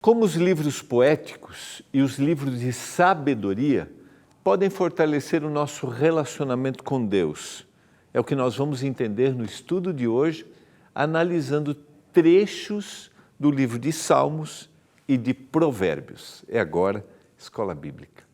Como os livros poéticos e os livros de sabedoria podem fortalecer o nosso relacionamento com Deus? É o que nós vamos entender no estudo de hoje, analisando trechos do livro de Salmos e de Provérbios. É agora, Escola Bíblica.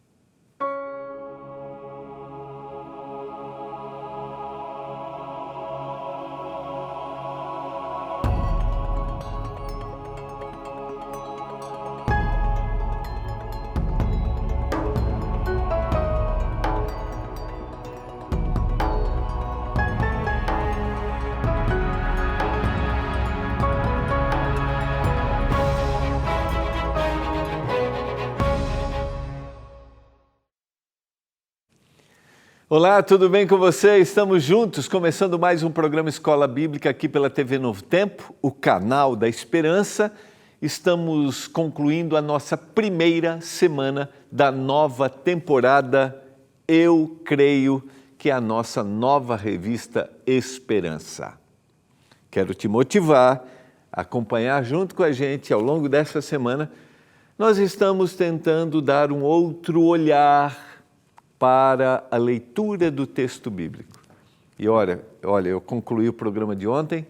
Olá, tudo bem com você? Estamos juntos, começando mais um programa Escola Bíblica aqui pela TV Novo Tempo, o canal da Esperança. Estamos concluindo a nossa primeira semana da nova temporada Eu Creio, que é a nossa nova revista Esperança. Quero te motivar a acompanhar junto com a gente ao longo dessa semana. Nós estamos tentando dar um outro olhar para a leitura do texto bíblico. E olha, eu concluí o programa de ontem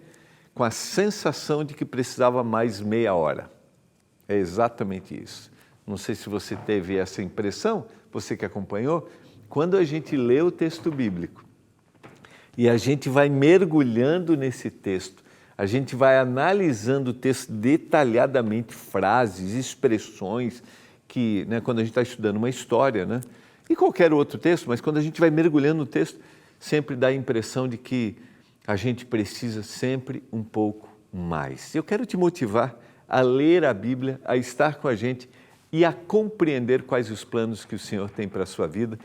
com a sensação de que precisava mais meia hora. É exatamente isso. Não sei se você teve essa impressão, você que acompanhou, quando a gente lê o texto bíblico e a gente vai mergulhando nesse texto, a gente vai analisando o texto detalhadamente, frases, expressões, que, quando a gente está estudando uma história, e qualquer outro texto, mas quando a gente vai mergulhando no texto, sempre dá a impressão de que a gente precisa sempre um pouco mais. Eu quero te motivar a ler a Bíblia, a estar com a gente e a compreender quais os planos que o Senhor tem para a sua vida.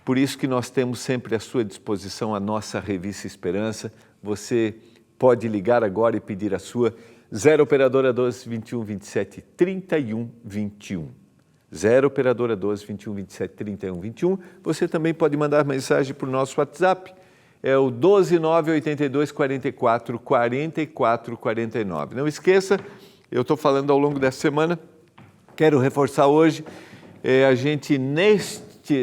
Por isso que nós temos sempre à sua disposição a nossa revista Esperança. Você pode ligar agora e pedir a sua 0 operadora 12 21 27 31 21. 0 operadora 12 21 27 31 21. Você também pode mandar mensagem para o nosso WhatsApp, é o 129 82 44 44 49. Não esqueça, eu estou falando ao longo dessa semana, quero reforçar hoje, a gente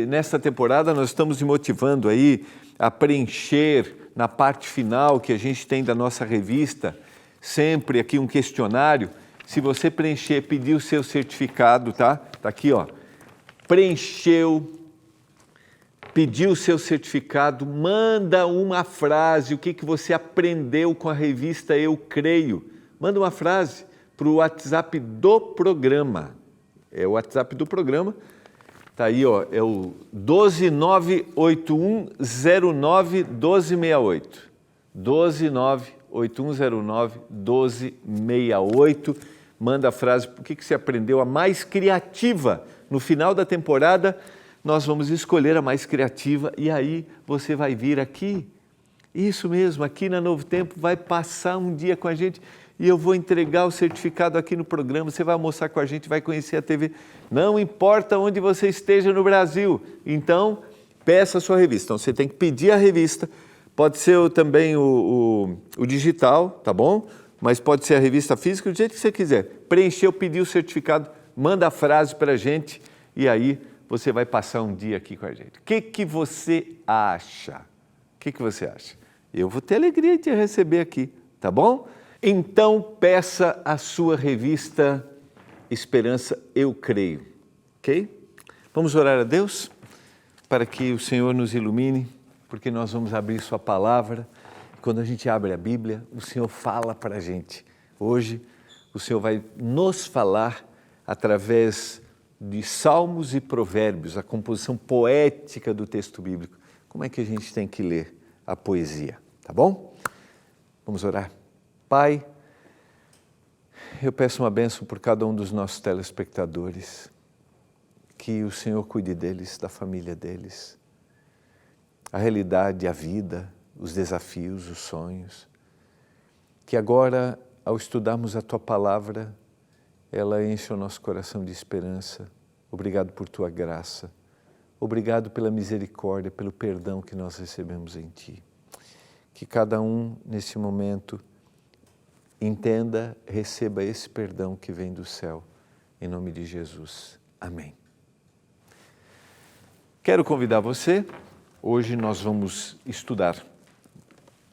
nesta temporada nós estamos motivando aí a preencher na parte final que a gente tem da nossa revista, sempre aqui um questionário. Se você preencher, pedir o seu certificado, tá? Tá aqui, ó. Preencheu, pediu o seu certificado, manda uma frase, o que você aprendeu com a revista Eu Creio. Manda uma frase para o WhatsApp do programa. É o WhatsApp do programa. Tá aí, ó, é o 12981091268. 12981091268. Manda a frase, o que você aprendeu, a mais criativa. No final da temporada, nós vamos escolher a mais criativa e aí você vai vir aqui, isso mesmo, aqui na Novo Tempo, vai passar um dia com a gente e eu vou entregar o certificado aqui no programa, você vai almoçar com a gente, vai conhecer a TV. Não importa onde você esteja no Brasil, então peça a sua revista. Então você tem que pedir a revista, pode ser também o digital, tá bom? Mas pode ser a revista física, do jeito que você quiser. Preencheu, pediu o certificado, manda a frase para a gente e aí você vai passar um dia aqui com a gente. O que você acha? O que você acha? Eu vou ter alegria de te receber aqui, tá bom? Então peça a sua revista Esperança Eu Creio, ok? Vamos orar a Deus para que o Senhor nos ilumine, porque nós vamos abrir sua palavra. Quando a gente abre a Bíblia, o Senhor fala para a gente. Hoje, o Senhor vai nos falar através de Salmos e Provérbios, a composição poética do texto bíblico. Como é que a gente tem que ler a poesia, tá bom? Vamos orar. Pai, eu peço uma bênção por cada um dos nossos telespectadores, que o Senhor cuide deles, da família deles, a realidade, a vida, os desafios, os sonhos, que agora, ao estudarmos a Tua Palavra, ela enche o nosso coração de esperança. Obrigado por Tua graça, obrigado pela misericórdia, pelo perdão que nós recebemos em Ti. Que cada um, nesse momento, entenda, receba esse perdão que vem do céu Em nome de Jesus. Amém. Quero convidar você, hoje nós vamos estudar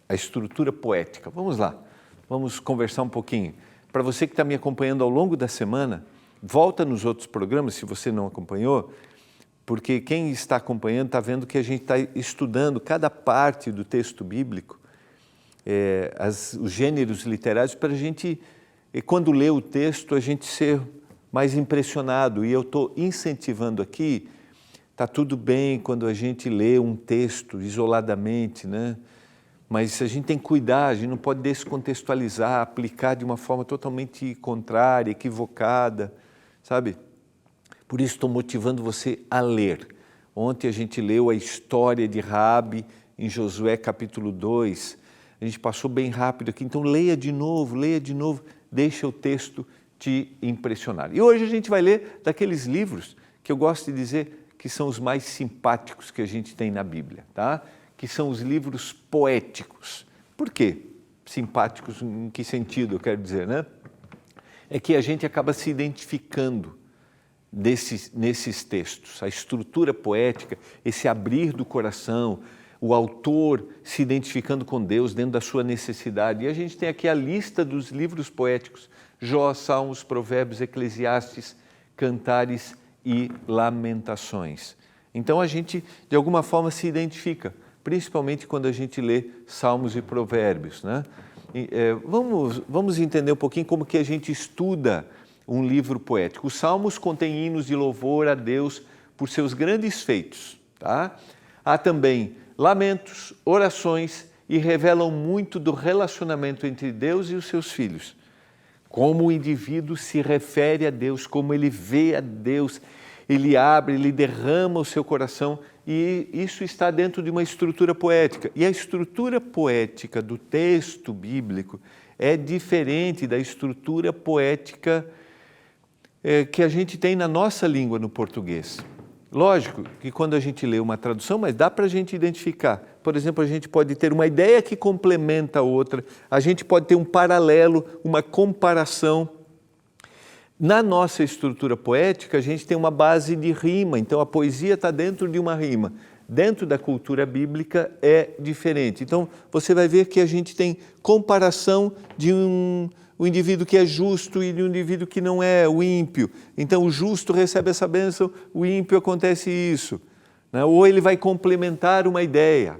a estrutura poética. Vamos lá, vamos conversar um pouquinho. Para você que está me acompanhando ao longo da semana, volta nos outros programas, se você não acompanhou, porque quem está acompanhando está vendo que a gente está estudando cada parte do texto bíblico, os gêneros literários, para a gente, quando lê o texto, a gente ser mais impressionado. E eu estou incentivando aqui, está tudo bem quando a gente lê um texto isoladamente, né? Mas a gente tem que cuidar, a gente não pode descontextualizar, aplicar de uma forma totalmente contrária, equivocada, sabe? Por isso estou motivando você a ler. Ontem a gente leu a história de Raabe em Josué capítulo 2. A gente passou bem rápido aqui, então leia de novo, deixa o texto te impressionar. E hoje a gente vai ler daqueles livros que eu gosto de dizer que são os mais simpáticos que a gente tem na Bíblia, tá? Que são os livros poéticos. Por quê? Simpáticos em que sentido eu quero dizer, né? É que a gente acaba se identificando nesses textos, a estrutura poética, esse abrir do coração, o autor se identificando com Deus dentro da sua necessidade. E a gente tem aqui a lista dos livros poéticos: Jó, Salmos, Provérbios, Eclesiastes, Cantares e Lamentações. Então a gente, de alguma forma, se identifica, principalmente quando a gente lê Salmos e Provérbios, né? Vamos entender um pouquinho como que a gente estuda um livro poético. Os Salmos contêm hinos de louvor a Deus por seus grandes feitos, tá? Há também lamentos, orações e revelam muito do relacionamento entre Deus e os seus filhos. Como o indivíduo se refere a Deus, como ele vê a Deus, ele abre, ele derrama o seu coração, e isso está dentro de uma estrutura poética. E a estrutura poética do texto bíblico é diferente da estrutura poética que a gente tem na nossa língua, no português. Lógico que quando a gente lê uma tradução, mas dá para a gente identificar. Por exemplo, a gente pode ter uma ideia que complementa a outra, a gente pode ter um paralelo, uma comparação. Na nossa estrutura poética, a gente tem uma base de rima, então a poesia está dentro de uma rima. Dentro da cultura bíblica é diferente. Então, você vai ver que a gente tem comparação de um indivíduo que é justo e de um indivíduo que não é, o ímpio. Então, o justo recebe essa bênção, o ímpio acontece isso, né? Ou ele vai complementar uma ideia.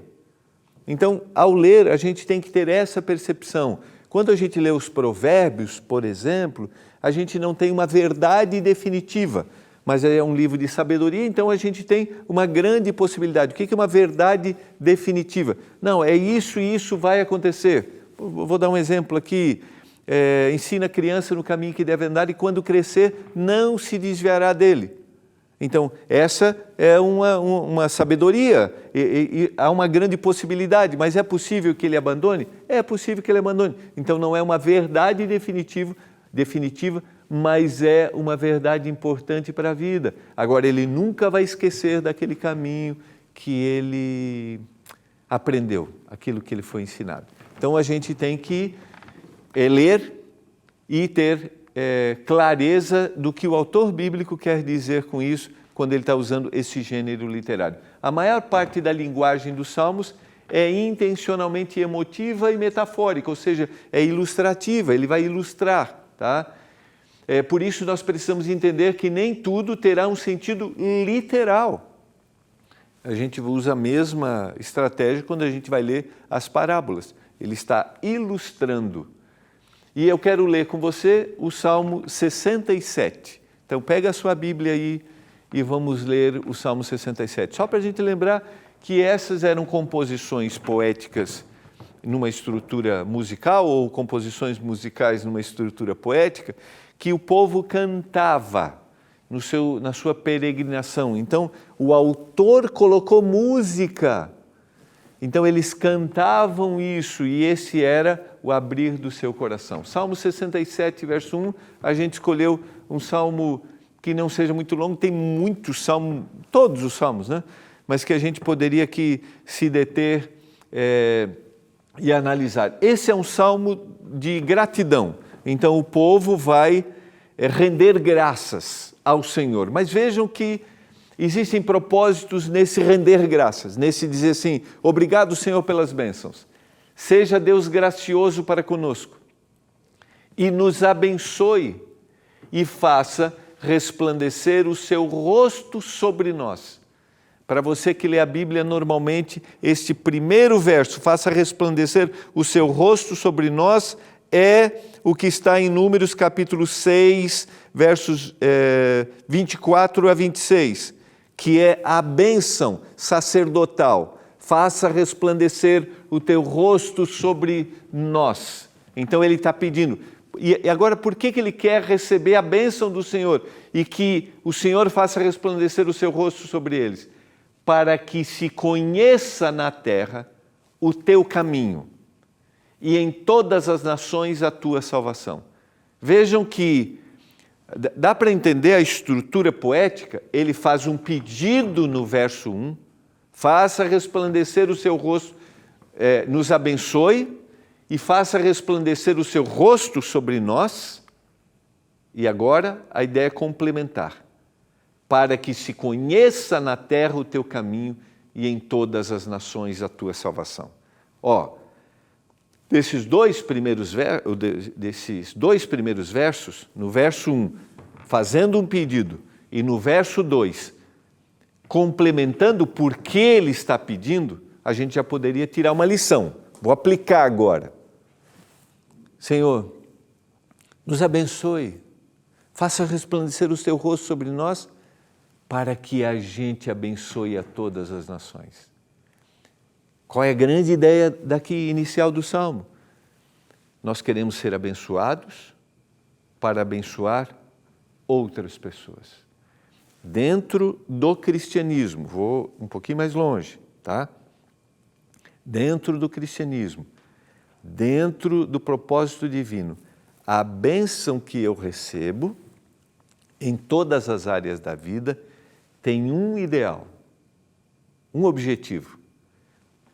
Então, ao ler, a gente tem que ter essa percepção. Quando a gente lê os provérbios, por exemplo, a gente não tem uma verdade definitiva, mas é um livro de sabedoria, então a gente tem uma grande possibilidade. O que é uma verdade definitiva? Não, é isso e isso vai acontecer. Vou dar um exemplo aqui. Ensina a criança no caminho que deve andar e quando crescer não se desviará dele. Então, essa é uma sabedoria, e há uma grande possibilidade, mas é possível que ele abandone? É possível que ele abandone. Então, não é uma verdade definitiva, mas é uma verdade importante para a vida. Agora, ele nunca vai esquecer daquele caminho que ele aprendeu, aquilo que ele foi ensinado. Então, a gente tem que ler e ter clareza do que o autor bíblico quer dizer com isso, quando ele está usando esse gênero literário. A maior parte da linguagem dos Salmos é intencionalmente emotiva e metafórica, ou seja, é ilustrativa, ele vai ilustrar, tá? Por isso nós precisamos entender que nem tudo terá um sentido literal. A gente usa a mesma estratégia quando a gente vai ler as parábolas. Ele está ilustrando. E eu quero ler com você o Salmo 67. Então, pega a sua Bíblia aí e vamos ler o Salmo 67. Só para a gente lembrar que essas eram composições poéticas numa estrutura musical ou composições musicais numa estrutura poética que o povo cantava na sua peregrinação. Então, o autor colocou música. Então, eles cantavam isso e esse era o abrir do seu coração. Salmo 67, verso 1, a gente escolheu um salmo que não seja muito longo, tem muitos salmos, todos os salmos, né? Mas que a gente poderia aqui se deter e analisar. Esse é um salmo de gratidão. Então, o povo vai render graças ao Senhor. Mas vejam que existem propósitos nesse render graças, nesse dizer assim, obrigado, Senhor, pelas bênçãos. Seja Deus gracioso para conosco e nos abençoe e faça resplandecer o seu rosto sobre nós. Para você que lê a Bíblia normalmente, este primeiro verso, faça resplandecer o seu rosto sobre nós, é o que está em Números capítulo 6, versos 24 a 26, que é a bênção sacerdotal. Faça resplandecer o teu rosto sobre nós. Então ele está pedindo. E agora, por que ele quer receber a bênção do Senhor e que o Senhor faça resplandecer o seu rosto sobre eles? Para que se conheça na terra o teu caminho e em todas as nações a tua salvação. Vejam que dá para entender a estrutura poética. Ele faz um pedido no verso 1, faça resplandecer o seu rosto, nos abençoe e faça resplandecer o seu rosto sobre nós. E agora a ideia é complementar. Para que se conheça na terra o teu caminho e em todas as nações a tua salvação. Desses dois primeiros versos, no verso 1, fazendo um pedido, e no verso 2, complementando por que ele está pedindo, a gente já poderia tirar uma lição. Vou aplicar agora. Senhor, nos abençoe, faça resplandecer o teu rosto sobre nós, para que a gente abençoe a todas as nações. Qual é a grande ideia daqui inicial do Salmo? Nós queremos ser abençoados para abençoar outras pessoas. Dentro do cristianismo, vou um pouquinho mais longe, tá? Dentro do cristianismo, dentro do propósito divino, a bênção que eu recebo em todas as áreas da vida tem um ideal, um objetivo,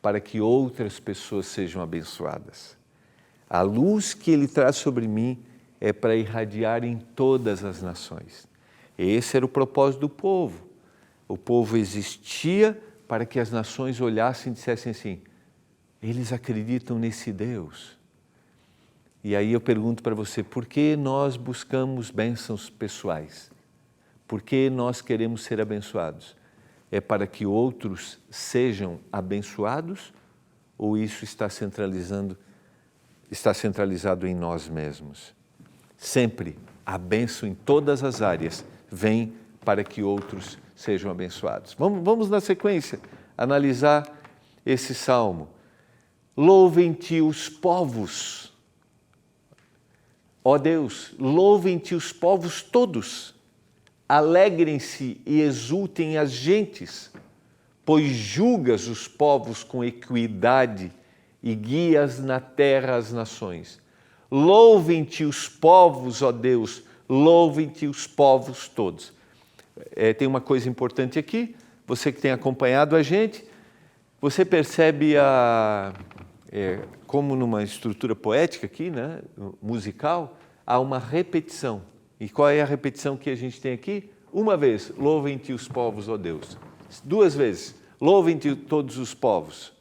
para que outras pessoas sejam abençoadas. A luz que ele traz sobre mim é para irradiar em todas as nações. Esse era o propósito do povo. O povo existia para que as nações olhassem e dissessem assim, eles acreditam nesse Deus. E aí eu pergunto para você, por que nós buscamos bênçãos pessoais? Por que nós queremos ser abençoados? É para que outros sejam abençoados ou isso está centralizado em nós mesmos? Sempre a bênção em todas as áreas vem para que outros sejam abençoados. Vamos na sequência analisar esse salmo. Louvem-te os povos. Ó Deus, louvem-te os povos todos. Alegrem-se e exultem as gentes, pois julgas os povos com equidade e guias na terra as nações. Louvem-te os povos, ó Deus, louvem-te os povos todos. Tem uma coisa importante aqui, você que tem acompanhado a gente, você percebe como numa estrutura poética aqui, né, musical, há uma repetição. E qual é a repetição que a gente tem aqui? Uma vez, louvem-te os povos, ó Deus. Duas vezes, louvem-te todos os povos.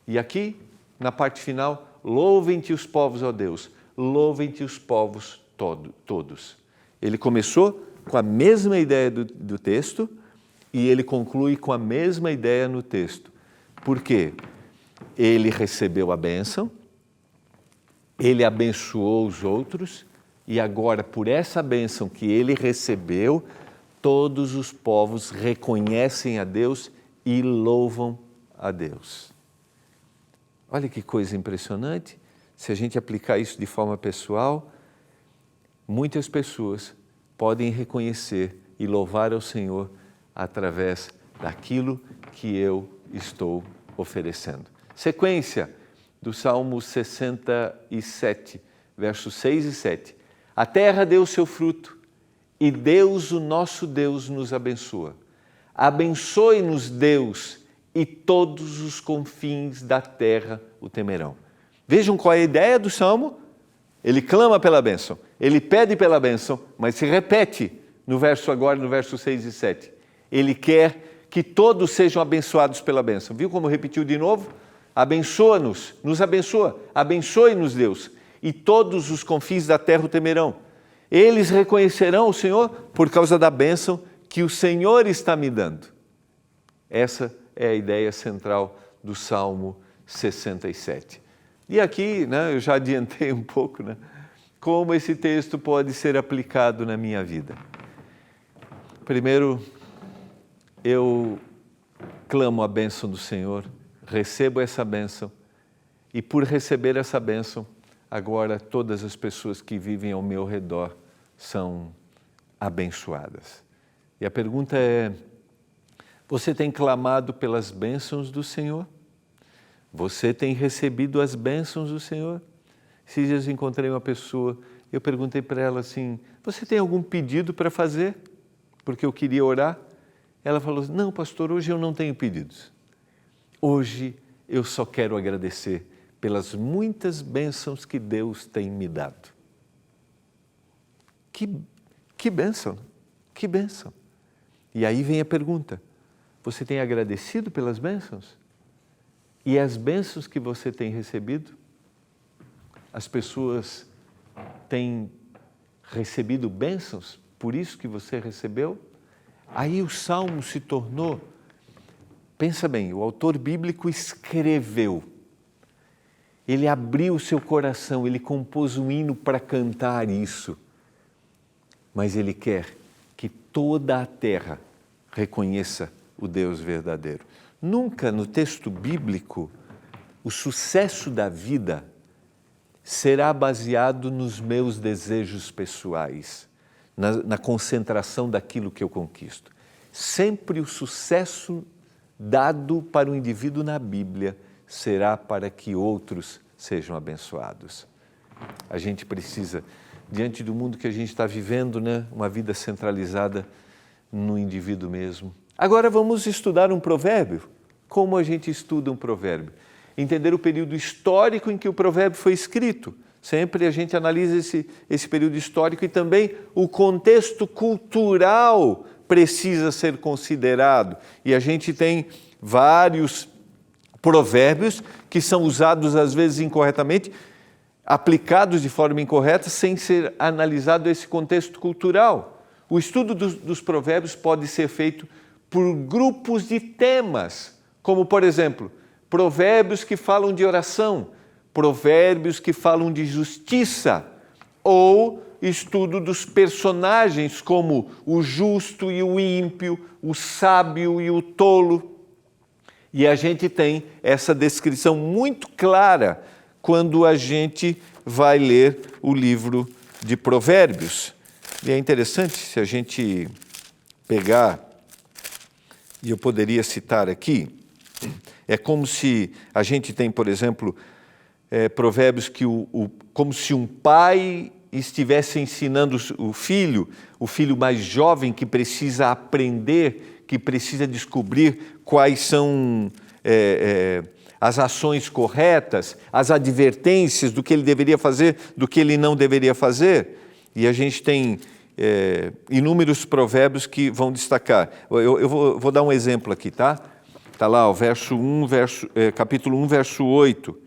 E aqui, na parte final, louvem-te os povos, ó Deus. Louvem-te os povos todos. Ele começou com a mesma ideia do texto e ele conclui com a mesma ideia no texto. Por quê? Ele recebeu a bênção, ele abençoou os outros, e agora, por essa bênção que ele recebeu, todos os povos reconhecem a Deus e louvam a Deus. Olha que coisa impressionante. Se a gente aplicar isso de forma pessoal, muitas pessoas podem reconhecer e louvar ao Senhor através daquilo que eu estou oferecendo. Sequência do Salmo 67, versos 6 e 7. A terra deu o seu fruto e Deus, o nosso Deus, nos abençoa. Abençoe-nos, Deus, e todos os confins da terra o temerão. Vejam qual é a ideia do Salmo. Ele clama pela bênção. Ele pede pela bênção, mas se repete no verso 6 e 7. Ele quer que todos sejam abençoados pela bênção. Viu como repetiu de novo? Abençoa-nos, nos abençoa, abençoe-nos Deus, e todos os confins da terra o temerão. Eles reconhecerão o Senhor por causa da bênção que o Senhor está me dando. Essa é a ideia central do Salmo 67. E aqui, eu já adiantei um pouco, como esse texto pode ser aplicado na minha vida. Primeiro, eu clamo a bênção do Senhor, recebo essa bênção, e por receber essa bênção, agora todas as pessoas que vivem ao meu redor são abençoadas. E a pergunta é, você tem clamado pelas bênçãos do Senhor? Você tem recebido as bênçãos do Senhor? Esses dias encontrei uma pessoa, eu perguntei para ela assim, você tem algum pedido para fazer? Porque eu queria orar. Ela falou, não pastor, hoje eu não tenho pedidos. Hoje eu só quero agradecer pelas muitas bênçãos que Deus tem me dado. Que bênção, que bênção. E aí vem a pergunta, você tem agradecido pelas bênçãos? E as bênçãos que você tem recebido? As pessoas têm recebido bênçãos, por isso que você recebeu? Aí o Salmo se tornou, pensa bem, o autor bíblico escreveu, ele abriu o seu coração, ele compôs um hino para cantar isso, mas ele quer que toda a terra reconheça o Deus verdadeiro. Nunca no texto bíblico o sucesso da vida será baseado nos meus desejos pessoais, na concentração daquilo que eu conquisto. Sempre o sucesso dado para o indivíduo na Bíblia será para que outros sejam abençoados. A gente precisa, diante do mundo que a gente está vivendo, uma vida centralizada no indivíduo mesmo. Agora vamos estudar um provérbio. Como a gente estuda um provérbio? Entender o período histórico em que o provérbio foi escrito. Sempre a gente analisa esse período histórico e também o contexto cultural precisa ser considerado. E a gente tem vários provérbios que são usados às vezes incorretamente, aplicados de forma incorreta, sem ser analisado esse contexto cultural. O estudo dos provérbios pode ser feito por grupos de temas, como, por exemplo, provérbios que falam de oração, provérbios que falam de justiça, ou estudo dos personagens como o justo e o ímpio, o sábio e o tolo. E a gente tem essa descrição muito clara quando a gente vai ler o livro de Provérbios. E é interessante se a gente pegar, e eu poderia citar aqui, é como se a gente tem, por exemplo, provérbios que como se um pai estivesse ensinando o filho mais jovem que precisa aprender, que precisa descobrir quais são as ações corretas, as advertências do que ele deveria fazer, do que ele não deveria fazer. E a gente tem inúmeros provérbios que vão destacar. Eu vou dar um exemplo aqui, tá? Está lá, capítulo 1, verso 8.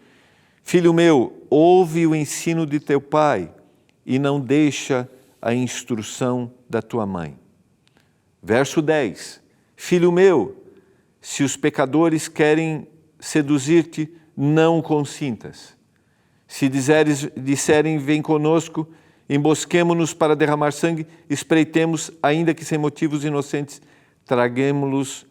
Filho meu, ouve o ensino de teu pai e não deixa a instrução da tua mãe. Verso 10. Filho meu, se os pecadores querem seduzir-te, não consintas. Se disserem, vem conosco, embosquemo-nos para derramar sangue, espreitemos, ainda que sem motivos inocentes, traguemo-los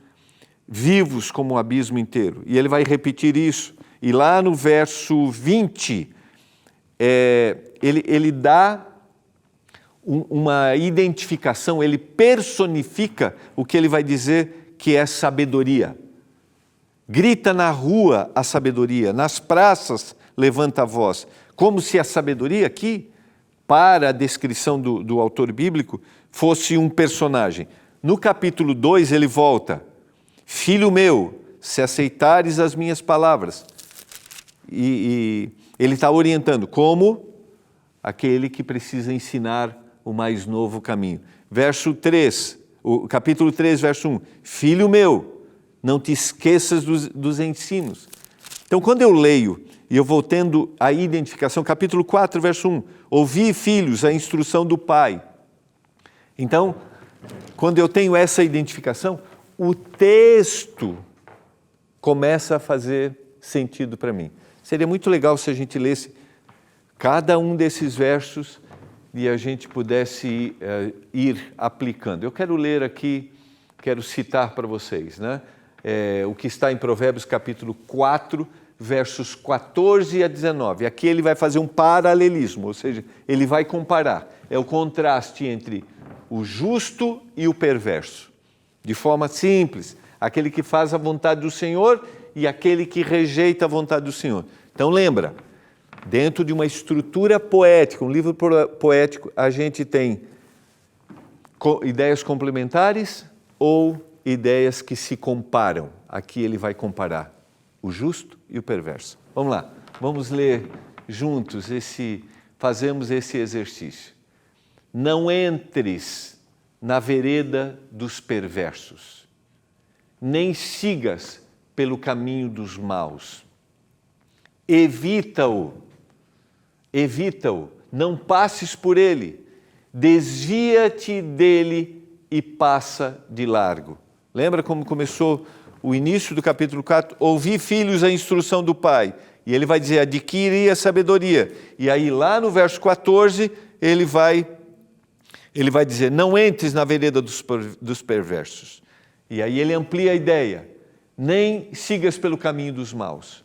vivos como o abismo inteiro. E ele vai repetir isso. E lá no verso 20, ele dá uma identificação, ele personifica o que ele vai dizer que é sabedoria. Grita na rua a sabedoria, nas praças levanta a voz. Como se a sabedoria aqui, para a descrição do autor bíblico, fosse um personagem. No capítulo 2 ele volta, filho meu, se aceitares as minhas palavras. E ele está orientando como aquele que precisa ensinar o mais novo caminho. Verso 3, o capítulo 3, verso 1. Filho meu, não te esqueças dos ensinos. Então, quando eu leio e eu vou tendo a identificação, capítulo 4, verso 1. Ouvi, filhos, a instrução do Pai. Então, quando eu tenho essa identificação, o texto começa a fazer sentido para mim. Seria muito legal se a gente lesse cada um desses versos e a gente pudesse ir aplicando. Eu quero ler aqui, quero citar para vocês, né? O que está em Provérbios capítulo 4, versos 14 a 19. Aqui ele vai fazer um paralelismo, ou seja, ele vai comparar. É o contraste entre o justo e o perverso. De forma simples, aquele que faz a vontade do Senhor e aquele que rejeita a vontade do Senhor. Então lembra, dentro de uma estrutura poética, um livro poético, a gente tem ideias complementares ou ideias que se comparam. Aqui ele vai comparar o justo e o perverso. Vamos lá, vamos ler juntos, fazemos esse exercício. Não entres na vereda dos perversos, nem sigas pelo caminho dos maus. Evita-o, não passes por ele, desvia-te dele e passa de largo. Lembra como começou o início do capítulo 4? Ouvi, filhos, a instrução do Pai. E ele vai dizer, adquire a sabedoria. E aí lá no verso 14, ele vai dizer, não entres na vereda dos perversos. E aí ele amplia a ideia, nem sigas pelo caminho dos maus.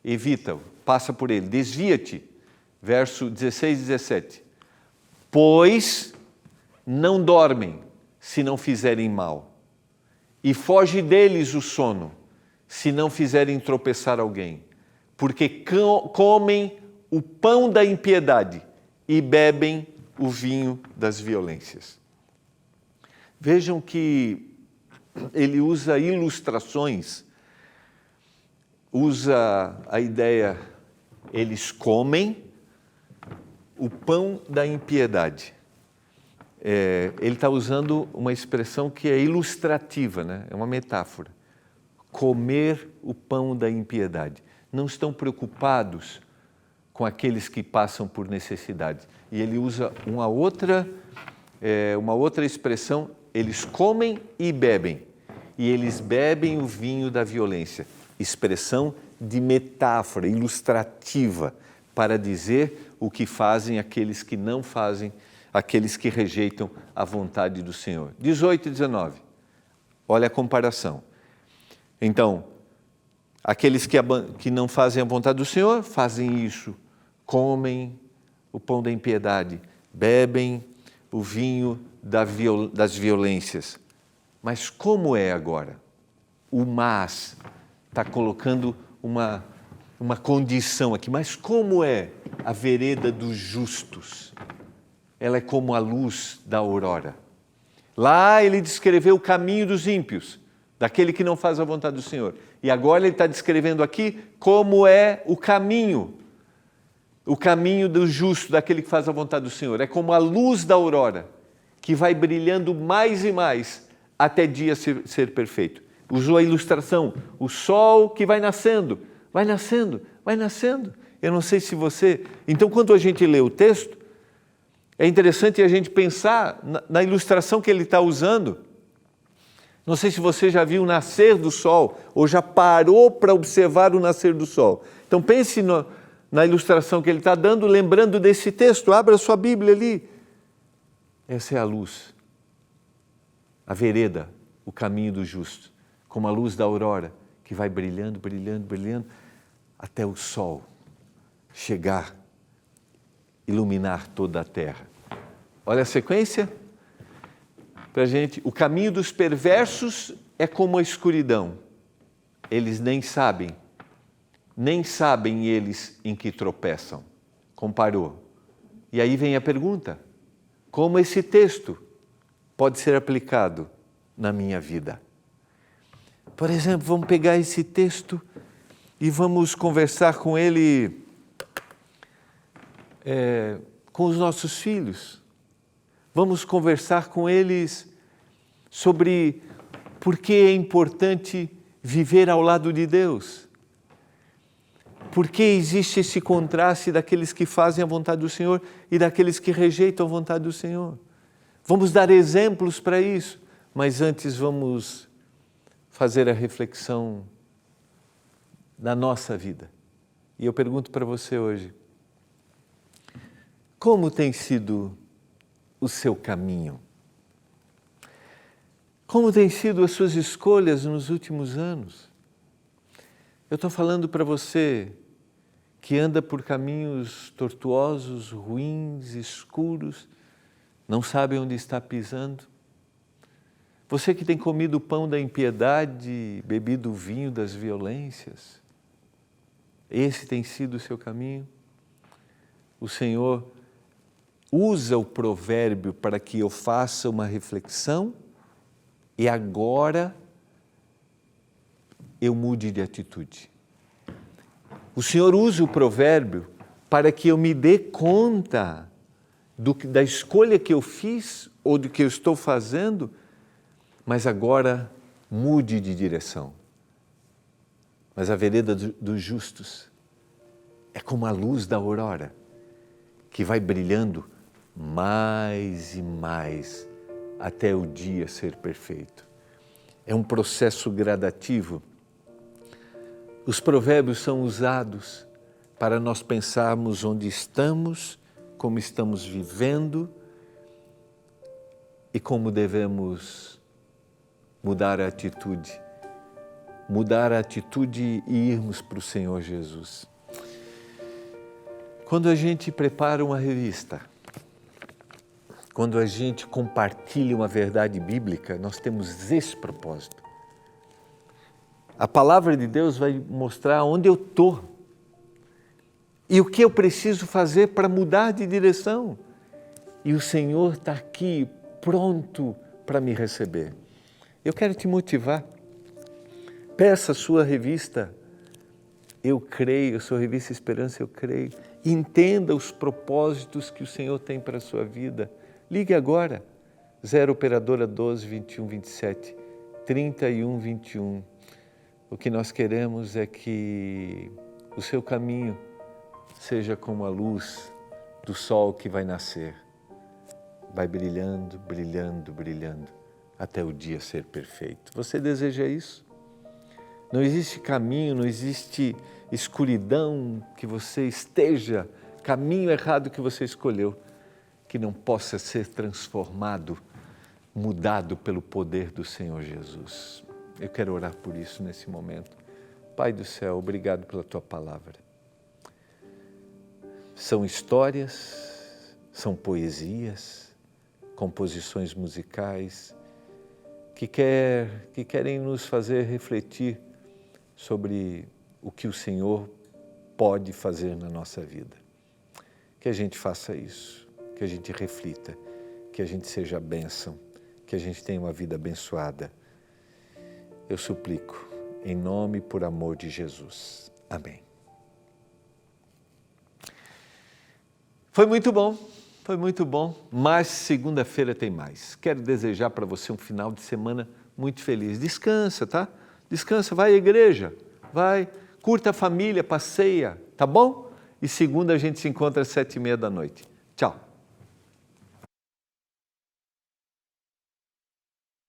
Evita-o, passa por ele, desvia-te. Verso 16 e 17. Pois não dormem se não fizerem mal, e foge deles o sono, se não fizerem tropeçar alguém, porque comem o pão da impiedade e bebem o vinho das violências. Vejam que ele usa ilustrações, usa a ideia, eles comem o pão da impiedade. Ele está usando uma expressão que é ilustrativa, né? É uma metáfora. Comer o pão da impiedade. Não estão preocupados com aqueles que passam por necessidade. E ele usa uma outra expressão, eles comem e bebem. E eles bebem o vinho da violência. Expressão de metáfora, ilustrativa, para dizer o que fazem aqueles que não fazem, aqueles que rejeitam a vontade do Senhor. 18 e 19. Olha a comparação. Então, aqueles que não fazem a vontade do Senhor, fazem isso. Comem o pão da impiedade, bebem o vinho das violências. Mas como é agora? O mas está colocando uma condição aqui. Mas como é a vereda dos justos? Ela é como a luz da aurora. Lá ele descreveu o caminho dos ímpios, daquele que não faz a vontade do Senhor. E agora ele está descrevendo aqui como é o caminho do justo, daquele que faz a vontade do Senhor. É como a luz da aurora, que vai brilhando mais e mais até dia ser perfeito. Usou a ilustração, o sol que vai nascendo, vai nascendo, vai nascendo. Eu não sei se você... Então, quando a gente lê o texto, é interessante a gente pensar na ilustração que ele está usando. Não sei se você já viu o nascer do sol, ou já parou para observar o nascer do sol. Então pense na ilustração que ele está dando, lembrando desse texto. Abra sua Bíblia ali. Essa é a luz, a vereda, o caminho do justo, como a luz da aurora, que vai brilhando, brilhando, brilhando, até o sol chegar, iluminar toda a terra. Olha a sequência para a gente. O caminho dos perversos é como a escuridão. Eles nem sabem eles em que tropeçam. Comparou. E aí vem a pergunta: como esse texto pode ser aplicado na minha vida? Por exemplo, vamos pegar esse texto e vamos conversar com ele com os nossos filhos. Vamos conversar com eles sobre por que é importante viver ao lado de Deus. Por que existe esse contraste daqueles que fazem a vontade do Senhor e daqueles que rejeitam a vontade do Senhor. Vamos dar exemplos para isso, mas antes vamos fazer a reflexão da nossa vida. E eu pergunto para você hoje, como tem sido o seu caminho? Como têm sido as suas escolhas nos últimos anos? Eu estou falando para você que anda por caminhos tortuosos, ruins, escuros, não sabe onde está pisando. Você que tem comido o pão da impiedade, bebido o vinho das violências, esse tem sido o seu caminho? O Senhor usa o provérbio para que eu faça uma reflexão e agora eu mude de atitude. O Senhor usa o provérbio para que eu me dê conta da escolha que eu fiz ou do que eu estou fazendo, mas agora mude de direção. Mas a vereda dos justos é como a luz da aurora, que vai brilhando mais e mais até o dia ser perfeito. É um processo gradativo. Os provérbios são usados para nós pensarmos onde estamos, como estamos vivendo e como devemos mudar a atitude. Mudar a atitude e irmos para o Senhor Jesus. Quando a gente prepara uma revista, quando a gente compartilha uma verdade bíblica, nós temos esse propósito. A palavra de Deus vai mostrar onde eu estou e o que eu preciso fazer para mudar de direção. E o Senhor está aqui pronto para me receber. Eu quero te motivar. Peça a sua revista Eu Creio, a sua revista Esperança Eu Creio. Entenda os propósitos que o Senhor tem para a sua vida. Ligue agora, 0 operadora 12 21 27 31 21. O que nós queremos é que o seu caminho seja como a luz do sol que vai nascer. Vai brilhando, brilhando, brilhando, até o dia ser perfeito. Você deseja isso? Não existe caminho, não existe escuridão que você esteja, caminho errado que você escolheu, que não possa ser transformado, mudado pelo poder do Senhor Jesus. Eu quero orar por isso nesse momento. Pai do céu, obrigado pela Tua palavra. São histórias, são poesias, composições musicais que querem nos fazer refletir sobre o que o Senhor pode fazer na nossa vida. Que a gente faça isso, que a gente reflita, que a gente seja bênção, que a gente tenha uma vida abençoada. Eu suplico, em nome e por amor de Jesus. Amém. Foi muito bom, mas segunda-feira tem mais. Quero desejar para você um final de semana muito feliz. Descansa, tá? Descansa, vai à igreja, vai, curta a família, passeia, tá bom? E segunda a gente se encontra às 7h30 da noite. Tchau.